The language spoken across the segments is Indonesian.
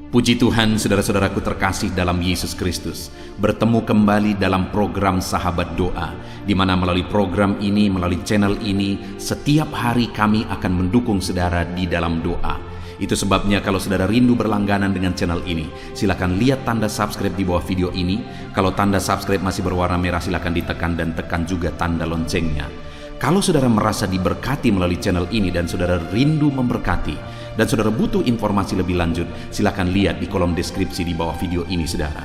Puji Tuhan, saudara-saudaraku terkasih dalam Yesus Kristus, bertemu kembali dalam program Sahabat Doa, di mana melalui program ini, melalui channel ini, setiap hari kami akan mendukung saudara di dalam doa. Itu sebabnya kalau saudara rindu berlangganan dengan channel ini, silakan lihat tanda subscribe di bawah video ini. Kalau tanda subscribe masih berwarna merah, silakan ditekan dan tekan juga tanda loncengnya. Kalau saudara merasa diberkati melalui channel ini dan saudara rindu memberkati, dan saudara butuh informasi lebih lanjut, silakan lihat di kolom deskripsi di bawah video ini, saudara.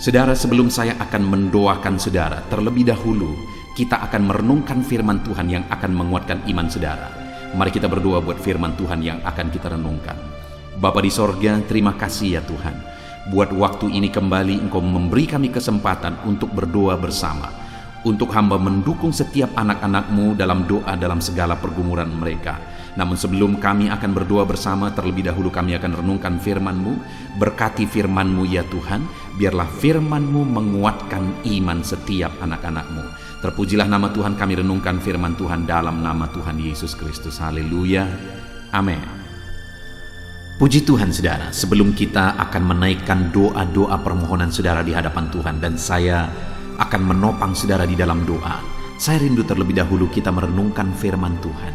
Saudara, sebelum saya akan mendoakan saudara, terlebih dahulu kita akan merenungkan firman Tuhan yang akan menguatkan iman saudara. Mari kita berdoa buat firman Tuhan yang akan kita renungkan. Bapa di sorga, terima kasih ya Tuhan. Buat waktu ini kembali Engkau memberi kami kesempatan untuk berdoa bersama. Untuk hamba mendukung setiap anak-anak-Mu dalam doa dalam segala pergumulan mereka. Namun sebelum kami akan berdoa bersama, terlebih dahulu kami akan renungkan firman-Mu. Berkati firman-Mu ya Tuhan, biarlah firman-Mu menguatkan iman setiap anak-anak-Mu. Terpujilah nama Tuhan, kami renungkan firman Tuhan dalam nama Tuhan Yesus Kristus. Haleluya, amin. Puji Tuhan saudara, sebelum kita akan menaikkan doa-doa permohonan saudara di hadapan Tuhan, dan saya akan menopang saudara di dalam doa, saya rindu terlebih dahulu kita merenungkan firman Tuhan.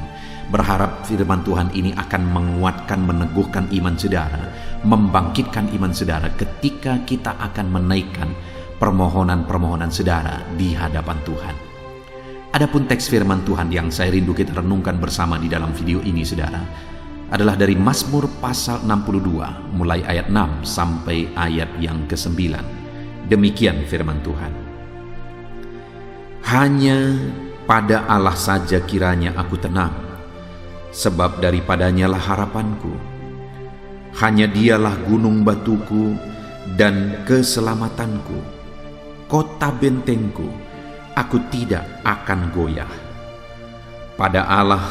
Berharap firman Tuhan ini akan menguatkan, meneguhkan iman saudara, membangkitkan iman saudara ketika kita akan menaikkan permohonan-permohonan saudara di hadapan Tuhan. Adapun teks firman Tuhan yang saya rindu kita renungkan bersama di dalam video ini saudara, adalah dari Mazmur pasal 62 mulai ayat 6 sampai ayat yang ke-9. Demikian firman Tuhan. Hanya pada Allah saja kiranya aku tenang, sebab daripadanya lah harapanku. Hanya Dialah gunung batuku dan keselamatanku, kota bentengku, aku tidak akan goyah. Pada Allah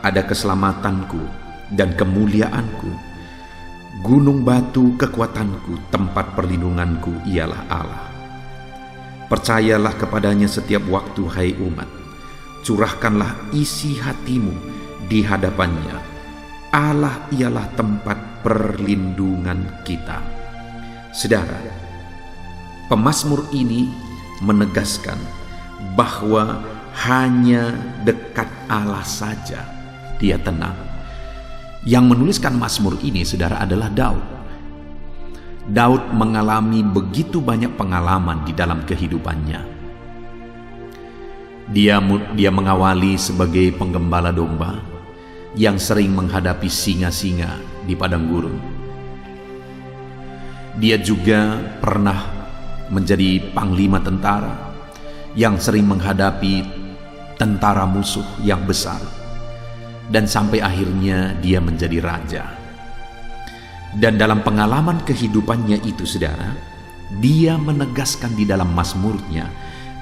ada keselamatanku dan kemuliaanku, gunung batu kekuatanku, tempat perlindunganku ialah Allah. Percayalah kepadanya setiap waktu, hai umat. Curahkanlah isi hatimu di hadapannya. Allah ialah tempat perlindungan kita. Saudara, pemazmur ini menegaskan bahwa hanya dekat Allah saja dia tenang. Yang menuliskan mazmur ini, saudara, adalah Daud. Daud mengalami begitu banyak pengalaman di dalam kehidupannya. Dia mengawali sebagai penggembala domba yang sering menghadapi singa-singa di padang gurun. Dia juga pernah menjadi panglima tentara yang sering menghadapi tentara musuh yang besar, dan sampai akhirnya dia menjadi raja. Dan dalam pengalaman kehidupannya itu saudara, dia menegaskan di dalam mazmurnya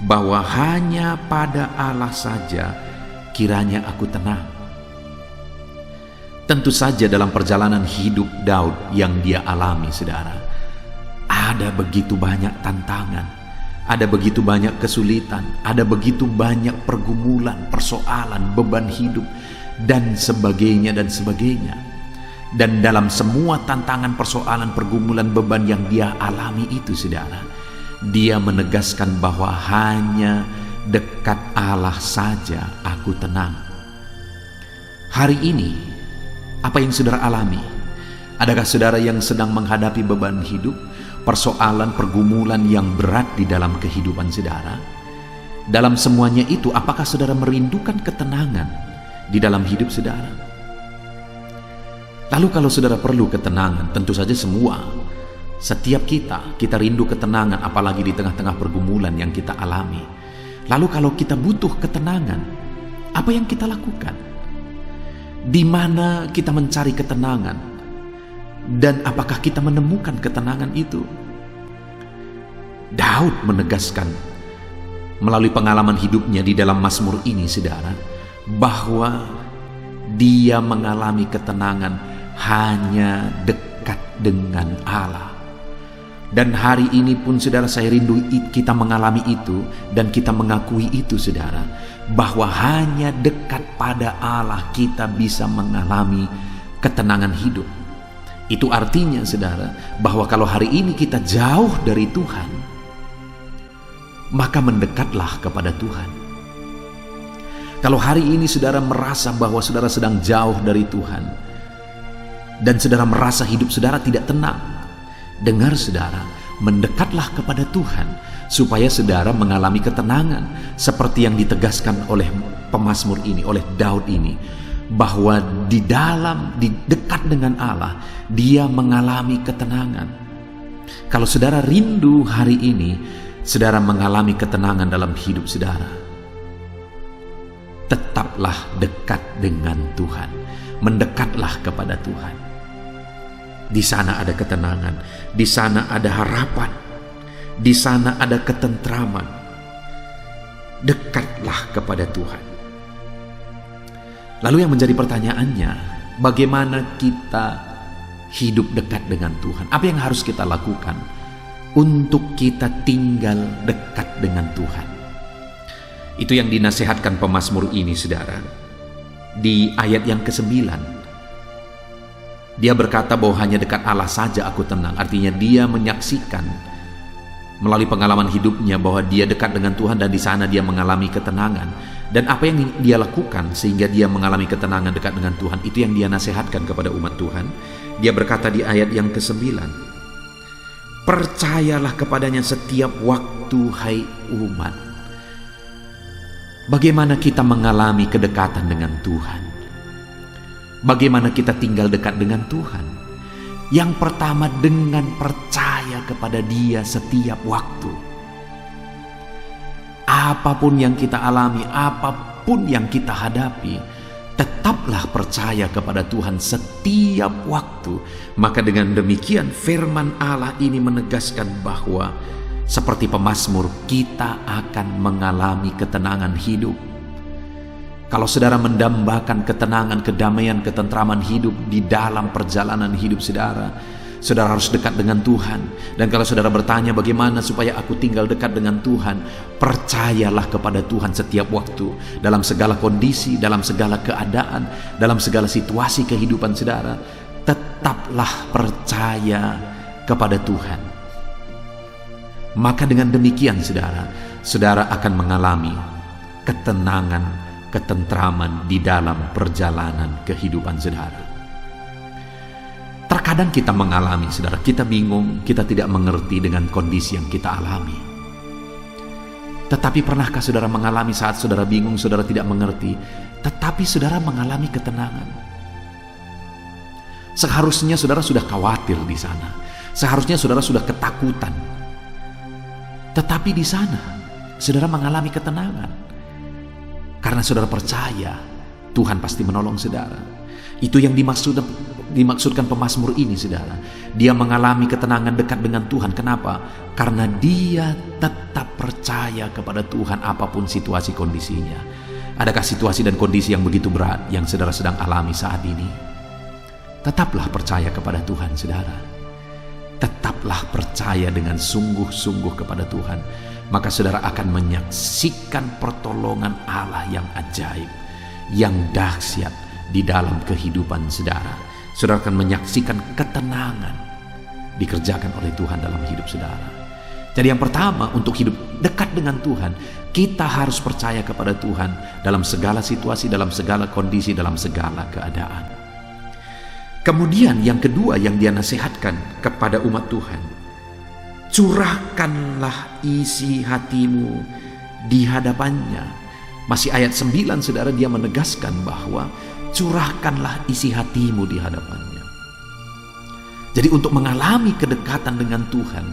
bahwa hanya pada Allah saja kiranya aku tenang. Tentu saja dalam perjalanan hidup Daud yang dia alami saudara, ada begitu banyak tantangan, ada begitu banyak kesulitan, ada begitu banyak pergumulan, persoalan, beban hidup, dan sebagainya dan sebagainya. Dan dalam semua tantangan, persoalan, pergumulan, beban yang dia alami itu saudara, dia menegaskan bahwa hanya dekat Allah saja aku tenang. Hari ini, apa yang saudara alami? Adakah saudara yang sedang menghadapi beban hidup, persoalan, pergumulan yang berat di dalam kehidupan saudara? Dalam semuanya itu, apakah saudara merindukan ketenangan di dalam hidup saudara? Lalu kalau saudara perlu ketenangan, tentu saja setiap kita rindu ketenangan, apalagi di tengah-tengah pergumulan yang kita alami. Lalu kalau kita butuh ketenangan, apa yang kita lakukan? Di mana kita mencari ketenangan? Dan apakah kita menemukan ketenangan itu? Daud menegaskan melalui pengalaman hidupnya di dalam mazmur ini saudara, bahwa dia mengalami ketenangan hanya dekat dengan Allah. Dan hari ini pun saudara, saya rindu kita mengalami itu dan kita mengakui itu saudara, bahwa hanya dekat pada Allah kita bisa mengalami ketenangan hidup. Itu artinya saudara, bahwa kalau hari ini kita jauh dari Tuhan, maka mendekatlah kepada Tuhan. Kalau hari ini saudara merasa bahwa saudara sedang jauh dari Tuhan, dan saudara merasa hidup saudara tidak tenang, dengar saudara, mendekatlah kepada Tuhan, supaya saudara mengalami ketenangan, seperti yang ditegaskan oleh pemazmur ini, oleh Daud ini, bahwa di dekat dengan Allah, dia mengalami ketenangan. Kalau saudara rindu hari ini, saudara mengalami ketenangan dalam hidup saudara, tetaplah dekat dengan Tuhan, mendekatlah kepada Tuhan. Di sana ada ketenangan, di sana ada harapan, di sana ada ketentraman. Dekatlah kepada Tuhan. Lalu yang menjadi pertanyaannya, bagaimana kita hidup dekat dengan Tuhan? Apa yang harus kita lakukan untuk kita tinggal dekat dengan Tuhan? Itu yang dinasihatkan pemazmur ini, saudara. Di ayat yang ke-9, dia berkata bahwa hanya dekat Allah saja aku tenang. Artinya dia menyaksikan melalui pengalaman hidupnya bahwa dia dekat dengan Tuhan, dan di sana dia mengalami ketenangan. Dan apa yang dia lakukan sehingga dia mengalami ketenangan dekat dengan Tuhan, itu yang dia nasihatkan kepada umat Tuhan. Dia berkata di ayat yang ke-9, percayalah kepadanya setiap waktu, hai umat. Bagaimana kita mengalami kedekatan dengan Tuhan? Bagaimana kita tinggal dekat dengan Tuhan? Yang pertama, dengan percaya kepada Dia setiap waktu. Apapun yang kita alami, apapun yang kita hadapi, tetaplah percaya kepada Tuhan setiap waktu. Maka dengan demikian firman Allah ini menegaskan bahwa seperti pemazmur, kita akan mengalami ketenangan hidup. Kalau saudara mendambakan ketenangan, kedamaian, ketentraman hidup di dalam perjalanan hidup saudara, saudara harus dekat dengan Tuhan. Dan kalau saudara bertanya bagaimana supaya aku tinggal dekat dengan Tuhan, percayalah kepada Tuhan setiap waktu, dalam segala kondisi, dalam segala keadaan, dalam segala situasi kehidupan saudara. Tetaplah percaya kepada Tuhan. Maka dengan demikian saudara, saudara akan mengalami ketenangan, ketentraman di dalam perjalanan kehidupan saudara. Terkadang kita mengalami, saudara, kita bingung, kita tidak mengerti dengan kondisi yang kita alami. Tetapi pernahkah saudara mengalami saat saudara bingung, saudara tidak mengerti, tetapi saudara mengalami ketenangan? Seharusnya saudara sudah khawatir di sana. Seharusnya saudara sudah ketakutan. Tetapi di sana saudara mengalami ketenangan. Karena saudara percaya Tuhan pasti menolong saudara. Itu yang dimaksudkan pemazmur ini, saudara. Dia mengalami ketenangan dekat dengan Tuhan. Kenapa? Karena dia tetap percaya kepada Tuhan apapun situasi kondisinya. Adakah situasi dan kondisi yang begitu berat yang saudara sedang alami saat ini? Tetaplah percaya kepada Tuhan, saudara. Tetaplah percaya dengan sungguh-sungguh kepada Tuhan. Maka saudara akan menyaksikan pertolongan Allah yang ajaib, yang dahsyat di dalam kehidupan saudara. Saudara akan menyaksikan ketenangan dikerjakan oleh Tuhan dalam hidup saudara. Jadi yang pertama, untuk hidup dekat dengan Tuhan, kita harus percaya kepada Tuhan dalam segala situasi, dalam segala kondisi, dalam segala keadaan. Kemudian yang kedua yang dia nasihatkan kepada umat Tuhan, curahkanlah isi hatimu di hadapannya. Masih ayat 9, saudara, dia menegaskan bahwa curahkanlah isi hatimu di hadapannya. Jadi untuk mengalami kedekatan dengan Tuhan,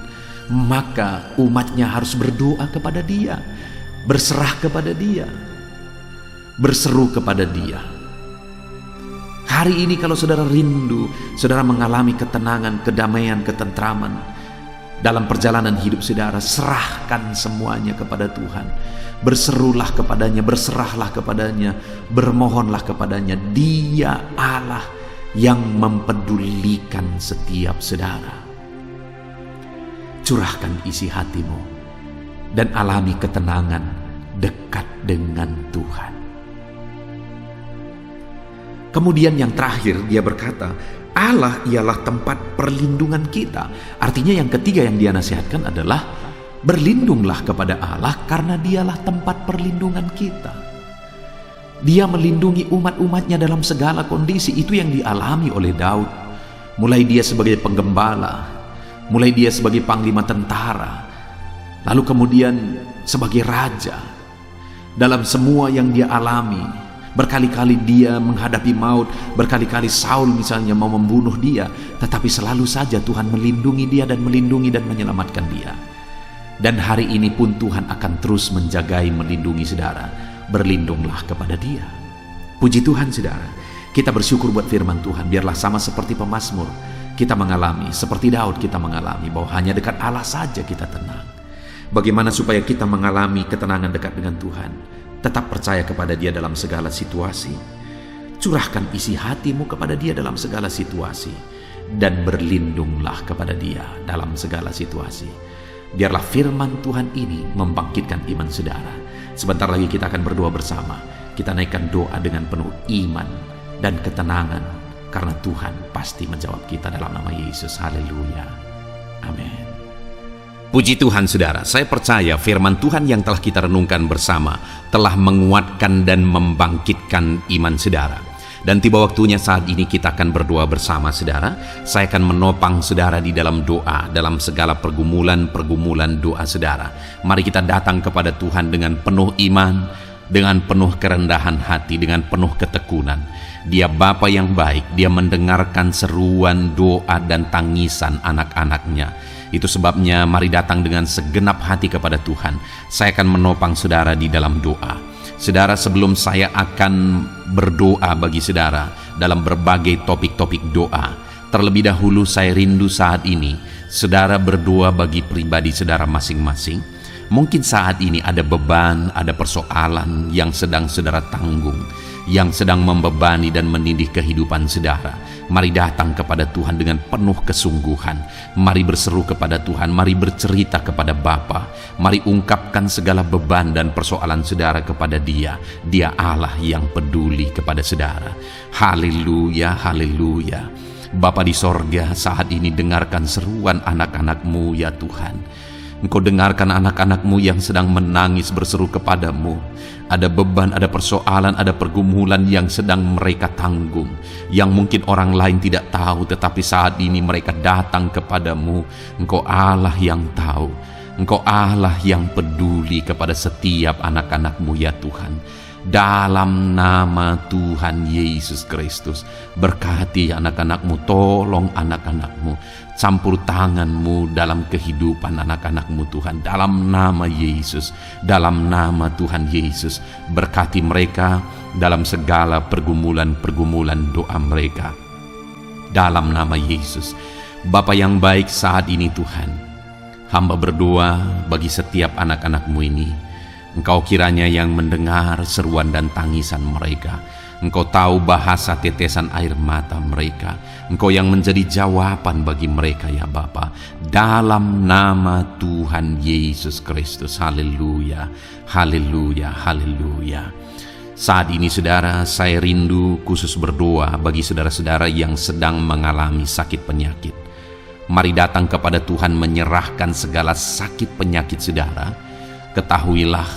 maka umatnya harus berdoa kepada Dia, berserah kepada Dia, berseru kepada Dia. Hari ini kalau saudara rindu, saudara mengalami ketenangan, kedamaian, ketentraman dalam perjalanan hidup saudara, serahkan semuanya kepada Tuhan. Berserulah kepadanya, berserahlah kepadanya, bermohonlah kepadanya. Dia Allah yang mempedulikan setiap saudara. Curahkan isi hatimu dan alami ketenangan dekat dengan Tuhan. Kemudian yang terakhir dia berkata, Allah ialah tempat perlindungan kita. Artinya yang ketiga yang dia nasihatkan adalah berlindunglah kepada Allah karena dialah tempat perlindungan kita. Dia melindungi umat-umatnya dalam segala kondisi. Itu yang dialami oleh Daud. Mulai dia sebagai penggembala, mulai dia sebagai panglima tentara, lalu kemudian sebagai raja. Dalam semua yang dia alami, berkali-kali dia menghadapi maut, berkali-kali Saul misalnya mau membunuh dia, tetapi selalu saja Tuhan melindungi dia dan melindungi dan menyelamatkan dia. Dan hari ini pun Tuhan akan terus menjagai, melindungi saudara. Berlindunglah kepada dia. Puji Tuhan saudara. Kita bersyukur buat firman Tuhan. Biarlah sama seperti pemazmur, kita mengalami, seperti Daud kita mengalami, bahwa hanya dekat Allah saja kita tenang. Bagaimana supaya kita mengalami ketenangan dekat dengan Tuhan? Tetap percaya kepada Dia dalam segala situasi. Curahkan isi hatimu kepada Dia dalam segala situasi. Dan berlindunglah kepada Dia dalam segala situasi. Biarlah firman Tuhan ini membangkitkan iman saudara. Sebentar lagi kita akan berdoa bersama. Kita naikkan doa dengan penuh iman dan ketenangan, karena Tuhan pasti menjawab kita dalam nama Yesus. Haleluya. Amin. Puji Tuhan saudara, saya percaya firman Tuhan yang telah kita renungkan bersama telah menguatkan dan membangkitkan iman saudara. Dan tiba waktunya saat ini kita akan berdoa bersama saudara. Saya akan menopang saudara di dalam doa, dalam segala pergumulan doa saudara. Mari kita datang kepada Tuhan dengan penuh iman, dengan penuh kerendahan hati, dengan penuh ketekunan. Dia Bapa yang baik, Dia mendengarkan seruan, doa, dan tangisan anak-anaknya. Itu sebabnya mari datang dengan segenap hati kepada Tuhan. Saya akan menopang saudara di dalam doa. Saudara, sebelum saya akan berdoa bagi saudara dalam berbagai topik-topik doa, terlebih dahulu saya rindu saat ini saudara berdoa bagi pribadi saudara masing-masing. Mungkin saat ini ada beban, ada persoalan yang sedang saudara tanggung, yang sedang membebani dan menindih kehidupan saudara. Mari datang kepada Tuhan dengan penuh kesungguhan. Mari berseru kepada Tuhan, mari bercerita kepada Bapa. Mari ungkapkan segala beban dan persoalan saudara kepada Dia. Dia Allah yang peduli kepada saudara. Haleluya, haleluya. Bapa di sorga, saat ini dengarkan seruan anak-anak-Mu ya Tuhan. Engkau dengarkan anak-anak-Mu yang sedang menangis berseru kepadamu. Ada beban, ada persoalan, ada pergumulan yang sedang mereka tanggung, yang mungkin orang lain tidak tahu, tetapi saat ini mereka datang kepadamu. Engkau Allah yang tahu, Engkau Allah yang peduli kepada setiap anak-anak-Mu ya Tuhan. Dalam nama Tuhan Yesus Kristus, berkati anak-anak-Mu, tolong anak-anak-Mu, campur tangan-Mu dalam kehidupan anak-anak-Mu Tuhan. Dalam nama Yesus, dalam nama Tuhan Yesus, berkati mereka dalam segala pergumulan-pergumulan doa mereka. Dalam nama Yesus. Bapa yang baik, saat ini Tuhan, hamba berdoa bagi setiap anak-anak-Mu ini. Engkau kiranya yang mendengar seruan dan tangisan mereka. Engkau tahu bahasa tetesan air mata mereka. Engkau yang menjadi jawaban bagi mereka ya Bapa. Dalam nama Tuhan Yesus Kristus. Haleluya, haleluya, haleluya. Saat ini saudara, saya rindu khusus berdoa bagi saudara-saudara yang sedang mengalami sakit penyakit. Mari datang kepada Tuhan menyerahkan segala sakit penyakit saudara. Ketahuilah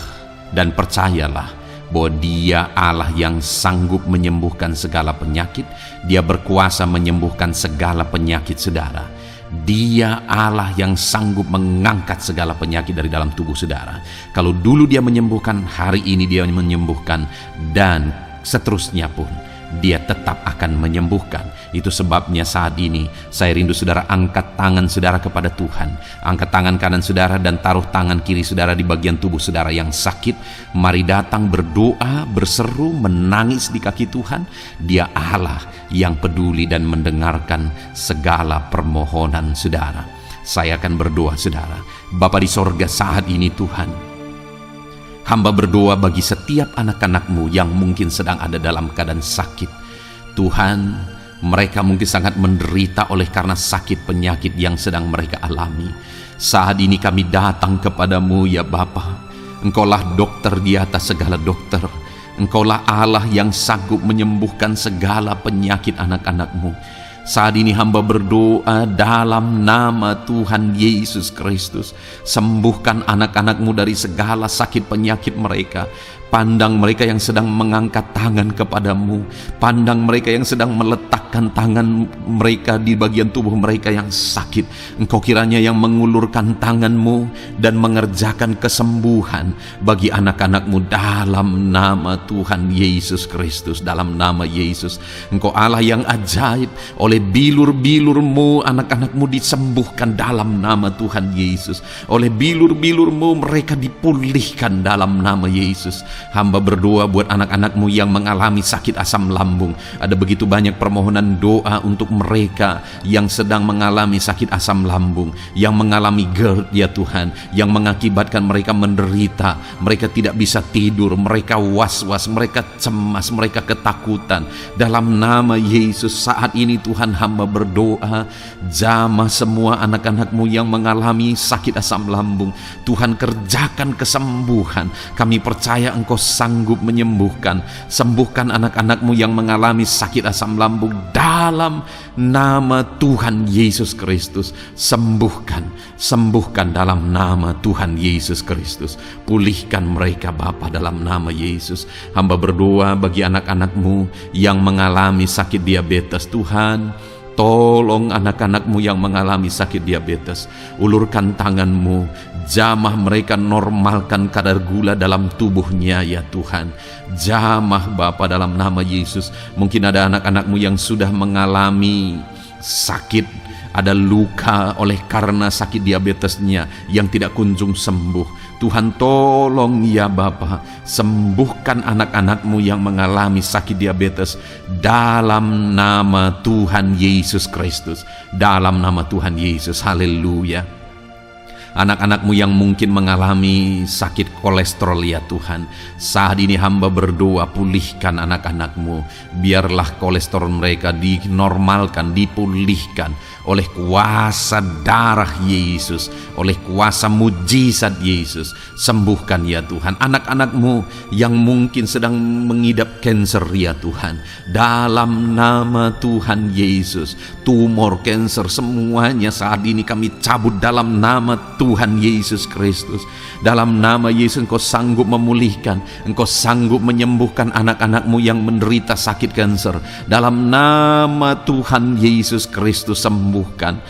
dan percayalah bahwa Dia Allah yang sanggup menyembuhkan segala penyakit. Dia berkuasa menyembuhkan segala penyakit saudara. Dia Allah yang sanggup mengangkat segala penyakit dari dalam tubuh saudara. Kalau dulu Dia menyembuhkan, hari ini Dia menyembuhkan, dan seterusnya pun Dia tetap akan menyembuhkan. Itu sebabnya saat ini saya rindu saudara angkat tangan saudara kepada Tuhan. Angkat tangan kanan saudara dan taruh tangan kiri saudara di bagian tubuh saudara yang sakit. Mari datang berdoa, berseru, menangis di kaki Tuhan. Dia Allah yang peduli dan mendengarkan segala permohonan saudara. Saya akan berdoa saudara. Bapa di sorga, saat ini Tuhan, hamba berdoa bagi setiap anak-anak-Mu yang mungkin sedang ada dalam keadaan sakit. Tuhan, mereka mungkin sangat menderita oleh karena sakit penyakit yang sedang mereka alami. Saat ini kami datang kepadamu ya Bapa. Engkaulah dokter di atas segala dokter. Engkaulah Allah yang sanggup menyembuhkan segala penyakit anak-anak-Mu. Saat ini hamba berdoa dalam nama Tuhan Yesus Kristus. Sembuhkan anak-anak-Mu dari segala sakit penyakit mereka. Pandang mereka yang sedang mengangkat tangan kepadamu. Pandang mereka yang sedang meletakkan tangan mereka di bagian tubuh mereka yang sakit. Engkau kiranya yang mengulurkan tangan-Mu dan mengerjakan kesembuhan bagi anak-anak-Mu dalam nama Tuhan Yesus Kristus. Dalam nama Yesus, Engkau Allah yang ajaib. Oleh bilur-bilur-Mu anak-anak-Mu disembuhkan dalam nama Tuhan Yesus. Oleh bilur-bilur-Mu mereka dipulihkan dalam nama Yesus. Hamba berdoa buat anak-anak-Mu yang mengalami sakit asam lambung. Ada begitu banyak permohonan doa untuk mereka yang sedang mengalami sakit asam lambung, yang mengalami GERD ya Tuhan, yang mengakibatkan mereka menderita, mereka tidak bisa tidur, mereka was-was, mereka cemas, mereka ketakutan. Dalam nama Yesus saat ini Tuhan, hamba berdoa, jamah semua anak-anak-Mu yang mengalami sakit asam lambung. Tuhan, kerjakan kesembuhan. Kami percaya Engkau sanggup menyembuhkan. Sembuhkan anak-anak-Mu yang mengalami sakit asam lambung dalam nama Tuhan Yesus Kristus. Sembuhkan dalam nama Tuhan Yesus Kristus. Pulihkan mereka Bapa dalam nama Yesus. Hamba berdoa bagi anak-anak-Mu yang mengalami sakit diabetes. Tuhan, tolong anak-anak-Mu yang mengalami sakit diabetes. Ulurkan tangan-Mu, jamah mereka, normalkan kadar gula dalam tubuhnya ya Tuhan. Jamah Bapa dalam nama Yesus. Mungkin ada anak-anak-Mu yang sudah mengalami sakit, ada luka oleh karena sakit diabetesnya yang tidak kunjung sembuh. Tuhan, tolong ya Bapa, sembuhkan anak-anak-Mu yang mengalami sakit diabetes dalam nama Tuhan Yesus Kristus. Dalam nama Tuhan Yesus, haleluya. Anak-anak-Mu yang mungkin mengalami sakit kolesterol ya Tuhan, saat ini hamba berdoa, pulihkan anak-anak-Mu. Biarlah kolesterol mereka dinormalkan, dipulihkan oleh kuasa darah Yesus, oleh kuasa mujizat Yesus. Sembuhkan ya Tuhan anak-anak-Mu yang mungkin sedang mengidap kanker ya Tuhan. Dalam nama Tuhan Yesus, tumor, kanker, semuanya saat ini kami cabut dalam nama Tuhan Yesus Kristus. Dalam nama Yesus Engkau sanggup memulihkan, Engkau sanggup menyembuhkan anak-anak-Mu yang menderita sakit kanker. Dalam nama Tuhan Yesus Kristus, sembuhkan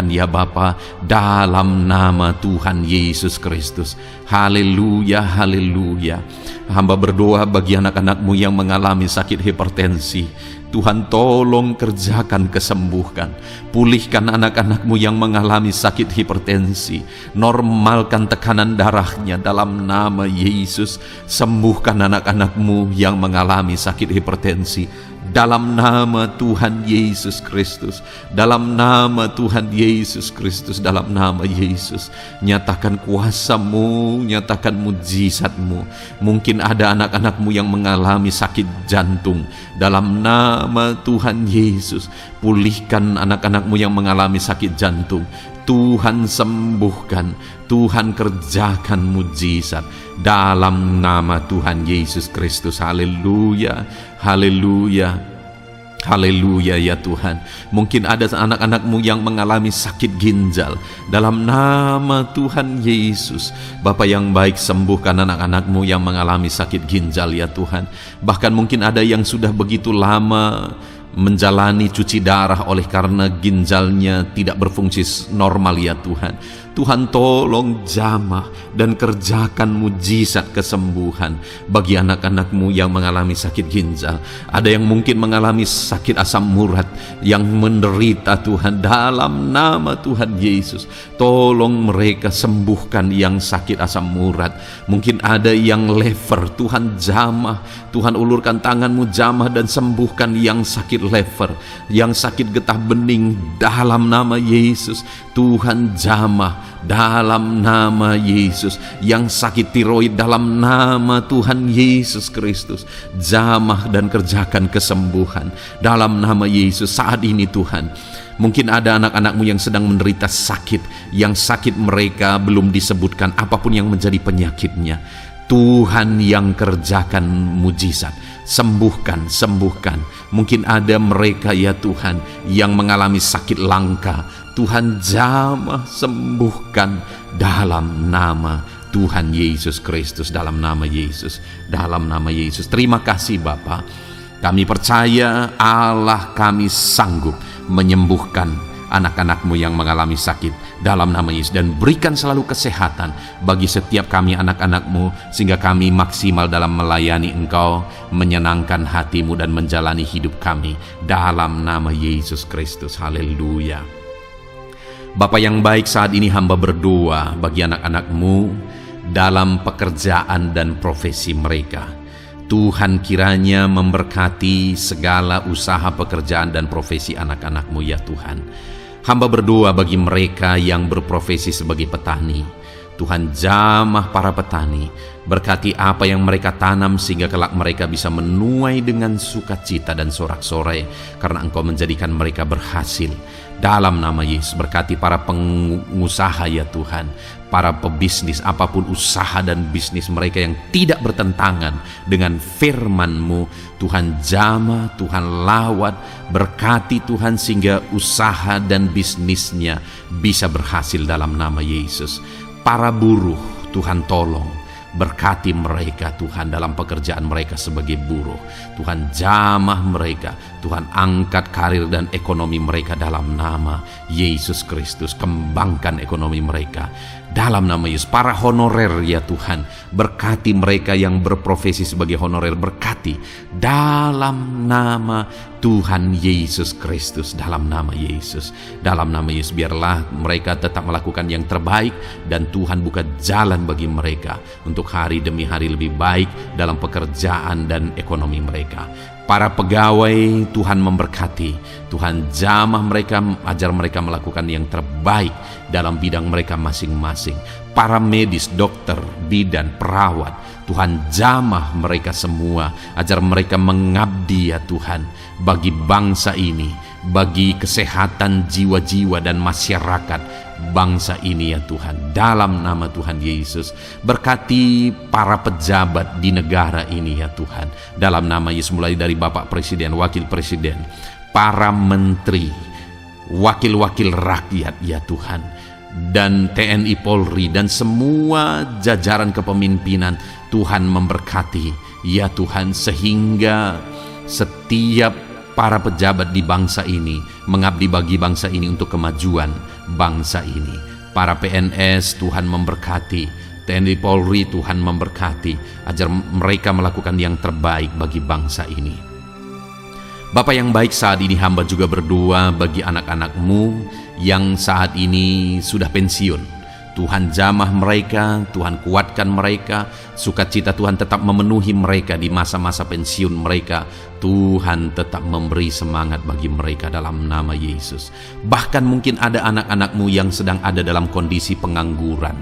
ya Bapa, dalam nama Tuhan Yesus Kristus. Haleluya, haleluya. Hamba berdoa bagi anak-anak-Mu yang mengalami sakit hipertensi. Tuhan, tolong kerjakan kesembuhan. Pulihkan anak-anak-Mu yang mengalami sakit hipertensi. Normalkan tekanan darahnya dalam nama Yesus. Sembuhkan anak-anak-Mu yang mengalami sakit hipertensi. Dalam nama Tuhan Yesus Kristus. Dalam nama Tuhan Yesus Kristus. Dalam nama Yesus. Nyatakan kuasa-Mu, nyatakan mujizat-Mu. Mungkin ada anak-anak-Mu yang mengalami sakit jantung. Dalam nama Tuhan Yesus, pulihkan anak-anak-Mu yang mengalami sakit jantung. Tuhan sembuhkan, Tuhan kerjakan mujizat dalam nama Tuhan Yesus Kristus. Haleluya, haleluya, haleluya ya Tuhan. Mungkin ada anak-anak-Mu yang mengalami sakit ginjal. Dalam nama Tuhan Yesus, Bapa yang baik, sembuhkan anak-anak-Mu yang mengalami sakit ginjal ya Tuhan. Bahkan mungkin ada yang sudah begitu lama menjalani cuci darah oleh karena ginjalnya tidak berfungsi normal ya Tuhan. Tuhan, tolong jamah dan kerjakan mujizat kesembuhan bagi anak-anak-Mu yang mengalami sakit ginjal. Ada yang mungkin mengalami sakit asam urat yang menderita Tuhan. Dalam nama Tuhan Yesus, tolong mereka sembuhkan yang sakit asam urat. Mungkin ada yang lever, Tuhan jamah, Tuhan ulurkan tangan-Mu jamah dan sembuhkan yang sakit lever, yang sakit getah bening dalam nama Yesus. Tuhan jamah dalam nama Yesus. Yang sakit tiroid dalam nama Tuhan Yesus Kristus, jamah dan kerjakan kesembuhan dalam nama Yesus. Saat ini Tuhan, mungkin ada anak-anak-Mu yang sedang menderita sakit, yang sakit mereka belum disebutkan apapun yang menjadi penyakitnya. Tuhan yang kerjakan mujizat. Sembuhkan. Mungkin ada mereka ya Tuhan yang mengalami sakit langka. Tuhan jamah sembuhkan dalam nama Tuhan Yesus Kristus, dalam nama Yesus. Terima kasih Bapa. Kami percaya Allah kami sanggup menyembuhkan anak-anak-Mu yang mengalami sakit dalam nama Yesus, dan berikan selalu kesehatan bagi setiap kami anak-anak-Mu, sehingga kami maksimal dalam melayani Engkau, menyenangkan hati-Mu dan menjalani hidup kami dalam nama Yesus Kristus. Haleluya. Bapa yang baik, saat ini hamba berdoa bagi anak-anak-Mu dalam pekerjaan dan profesi mereka. Tuhan kiranya memberkati segala usaha pekerjaan dan profesi anak-anak-Mu ya Tuhan. Hamba berdoa bagi mereka yang berprofesi sebagai petani. Tuhan jamah para petani, berkati apa yang mereka tanam sehingga kelak mereka bisa menuai dengan sukacita dan sorak-sorai karena Engkau menjadikan mereka berhasil. Dalam nama Yesus, berkati para pengusaha ya Tuhan, para pebisnis, apapun usaha dan bisnis mereka yang tidak bertentangan dengan firman-Mu. Tuhan jamah, Tuhan lawat, berkati Tuhan sehingga usaha dan bisnisnya bisa berhasil dalam nama Yesus. Para buruh, Tuhan tolong, berkati mereka Tuhan dalam pekerjaan mereka sebagai buruh. Tuhan jamah mereka, Tuhan angkat karir dan ekonomi mereka dalam nama Yesus Kristus. Kembangkan ekonomi mereka dalam nama Yesus. Para honorer ya Tuhan, berkati mereka yang berprofesi sebagai honorer, berkati dalam nama Tuhan Yesus Kristus, dalam nama Yesus. Biarlah mereka tetap melakukan yang terbaik, dan Tuhan buka jalan bagi mereka untuk hari demi hari lebih baik dalam pekerjaan dan ekonomi mereka. Para pegawai, Tuhan memberkati, Tuhan jamah mereka, ajar mereka melakukan yang terbaik dalam bidang mereka masing-masing. Para medis, dokter, bidan, perawat, Tuhan jamah mereka semua, ajar mereka mengabdi ya Tuhan bagi bangsa ini, bagi kesehatan jiwa-jiwa dan masyarakat bangsa ini ya Tuhan, dalam nama Tuhan Yesus. Berkati para pejabat di negara ini ya Tuhan, dalam nama Yesus, mulai dari Bapak Presiden, Wakil Presiden, para menteri, wakil-wakil rakyat ya Tuhan, dan TNI Polri dan semua jajaran kepemimpinan. Tuhan memberkati ya Tuhan, sehingga setiap para pejabat di bangsa ini mengabdi bagi bangsa ini untuk kemajuan bangsa ini. Para PNS, Tuhan memberkati, TNI Polri, Tuhan memberkati, ajar mereka melakukan yang terbaik bagi bangsa ini. Bapa yang baik, saat ini hamba juga berdoa bagi anak-anak-Mu yang saat ini sudah pensiun. Tuhan jamah mereka, Tuhan kuatkan mereka, sukacita Tuhan tetap memenuhi mereka di masa-masa pensiun mereka. Tuhan tetap memberi semangat bagi mereka dalam nama Yesus. Bahkan mungkin ada anak-anak-Mu yang sedang ada dalam kondisi pengangguran.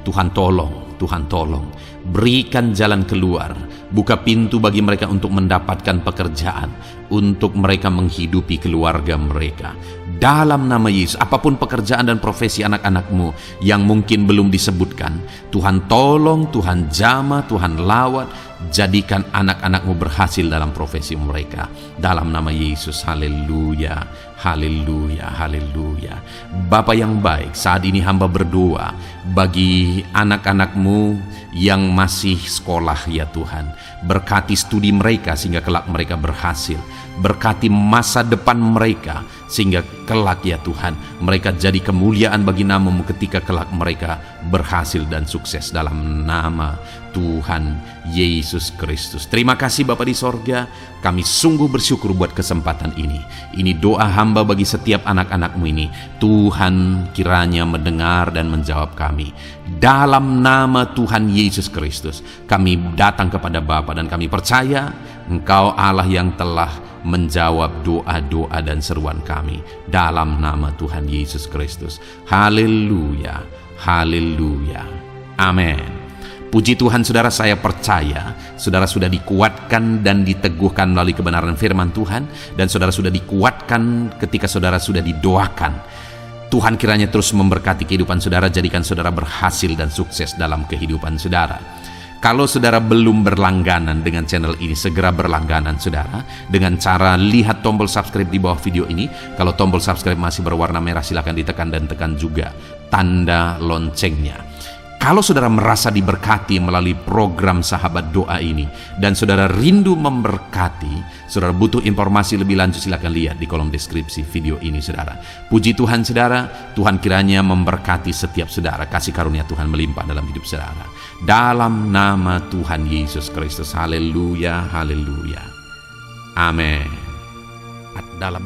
Tuhan tolong, berikan jalan keluar, buka pintu bagi mereka untuk mendapatkan pekerjaan, untuk mereka menghidupi keluarga mereka. Dalam nama Yesus, apapun pekerjaan dan profesi anak-anak-Mu yang mungkin belum disebutkan, Tuhan tolong, Tuhan jamah, Tuhan lawat, jadikan anak-anak-Mu berhasil dalam profesi mereka. Dalam nama Yesus, haleluya, haleluya, haleluya. Bapa yang baik, saat ini hamba berdoa bagi anak-anak-Mu yang masih sekolah ya Tuhan. Berkati studi mereka sehingga kelak mereka berhasil. Berkati masa depan mereka sehingga kelak ya Tuhan mereka jadi kemuliaan bagi nama-Mu ketika kelak mereka berhasil dan sukses dalam nama Tuhan Yesus Kristus. Terima kasih Bapa di sorga, kami sungguh bersyukur buat kesempatan ini. Ini doa hamba bagi setiap anak-anak-Mu ini. Tuhan kiranya mendengar dan menjawab kami. Dalam nama Tuhan Yesus Kristus kami datang kepada Bapa dan kami percaya Engkau Allah yang telah menjawab doa-doa dan seruan kami. Dalam nama Tuhan Yesus Kristus. Haleluya, haleluya, amin. Puji Tuhan saudara, saya percaya saudara sudah dikuatkan dan diteguhkan melalui kebenaran firman Tuhan, dan saudara sudah dikuatkan ketika saudara sudah didoakan. Tuhan kiranya terus memberkati kehidupan saudara, jadikan saudara berhasil dan sukses dalam kehidupan saudara. Kalau saudara belum berlangganan dengan channel ini, segera berlangganan saudara dengan cara lihat tombol subscribe di bawah video ini. Kalau tombol subscribe masih berwarna merah, silakan ditekan dan tekan juga tanda loncengnya. Kalau saudara merasa diberkati melalui program Sahabat Doa ini dan saudara rindu memberkati, saudara butuh informasi lebih lanjut, silakan lihat di kolom deskripsi video ini saudara. Puji Tuhan saudara, Tuhan kiranya memberkati setiap saudara, kasih karunia Tuhan melimpah dalam hidup saudara. Dalam nama Tuhan Yesus Kristus, haleluya, haleluya. Amin. Dalam